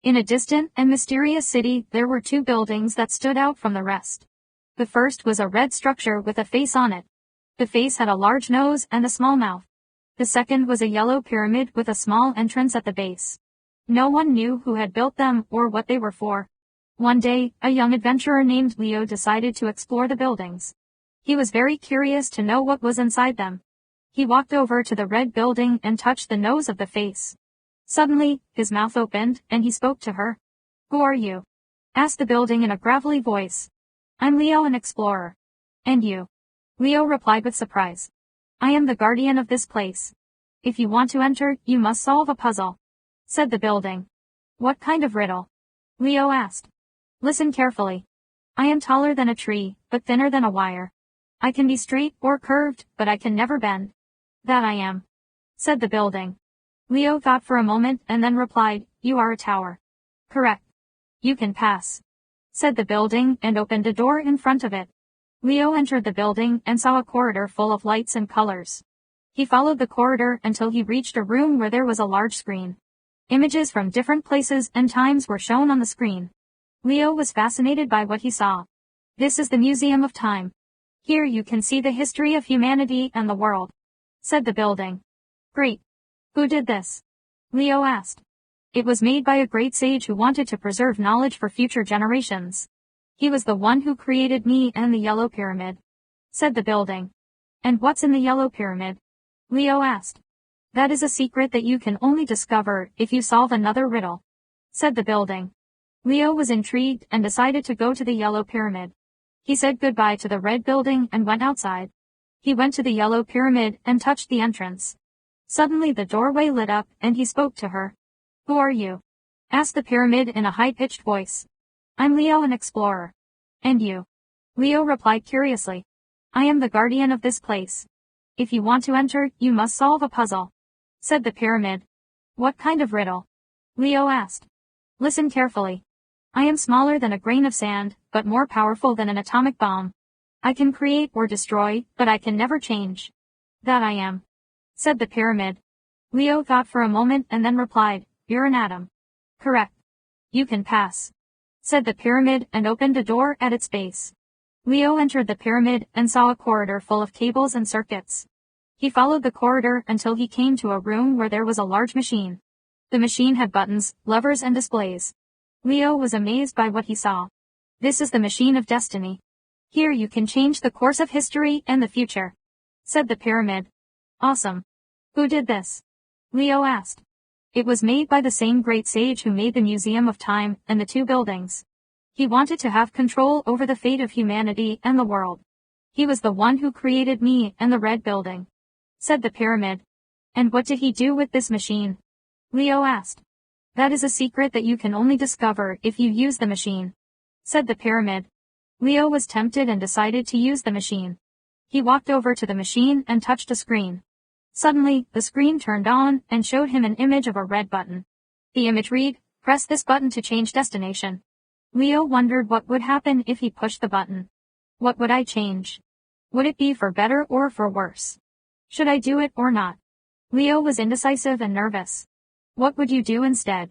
In a distant and mysterious city, there were two buildings that stood out from the rest. The first was a red structure with a face on it. The face had a large nose and a small mouth. The second was a yellow pyramid with a small entrance at the base. No one knew who had built them or what they were for. One day, a young adventurer named Leo decided to explore the buildings. He was very curious to know what was inside them. He walked over to the red building and touched the nose of the face. Suddenly, his mouth opened, and he spoke to her. "Who are you?" asked the building in a gravelly voice. "I'm Leo, an explorer." "And you?" Leo replied with surprise. "I am the guardian of this place. If you want to enter, you must solve a puzzle," said the building. "What kind of riddle?" Leo asked. "Listen carefully. I am taller than a tree, but thinner than a wire. I can be straight or curved, but I can never bend." "That I am," said the building. Leo thought for a moment and then replied, "You are a tower." "Correct. You can pass," said the building and opened a door in front of it. Leo entered the building and saw a corridor full of lights and colors. He followed the corridor until he reached a room where there was a large screen. Images from different places and times were shown on the screen. Leo was fascinated by what he saw. "This is the Museum of Time. Here you can see the history of humanity and the world," said the building. "Great. Who did this?" Leo asked. "It was made by a great sage who wanted to preserve knowledge for future generations. He was the one who created me and the yellow pyramid," said the building. "And what's in the yellow pyramid?" Leo asked. "That is a secret that you can only discover if you solve another riddle," said the building. Leo was intrigued and decided to go to the yellow pyramid. He said goodbye to the red building and went outside. He went to the yellow pyramid and touched the entrance. Suddenly the doorway lit up and he spoke to her. "Who are you?" asked the pyramid in a high-pitched voice. "I'm Leo, an explorer." "And you?" Leo replied curiously. "I am the guardian of this place. If you want to enter, you must solve a puzzle," said the pyramid. "What kind of riddle?" Leo asked. "Listen carefully. I am smaller than a grain of sand, but more powerful than an atomic bomb. I can create or destroy, but I can never change." "That I am," said the pyramid. Leo thought for a moment and then replied, "You're an atom." "Correct. You can pass," said the pyramid and opened a door at its base. Leo entered the pyramid and saw a corridor full of cables and circuits. He followed the corridor until he came to a room where there was a large machine. The machine had buttons, levers and displays. Leo was amazed by what he saw. "This is the machine of destiny. Here you can change the course of history and the future," said the pyramid. "Awesome. Who did this?" Leo asked. "It was made by the same great sage who made the Museum of Time and the two buildings. He wanted to have control over the fate of humanity and the world. He was the one who created me and the red building," said the pyramid. "And what did he do with this machine?" Leo asked. "That is a secret that you can only discover if you use the machine," said the pyramid. Leo was tempted and decided to use the machine. He walked over to the machine and touched a screen. Suddenly, the screen turned on and showed him an image of a red button. The image read, "Press this button to change destination." Leo wondered what would happen if he pushed the button. "What would I change? Would it be for better or for worse? Should I do it or not?" Leo was indecisive and nervous. "What would you do instead?"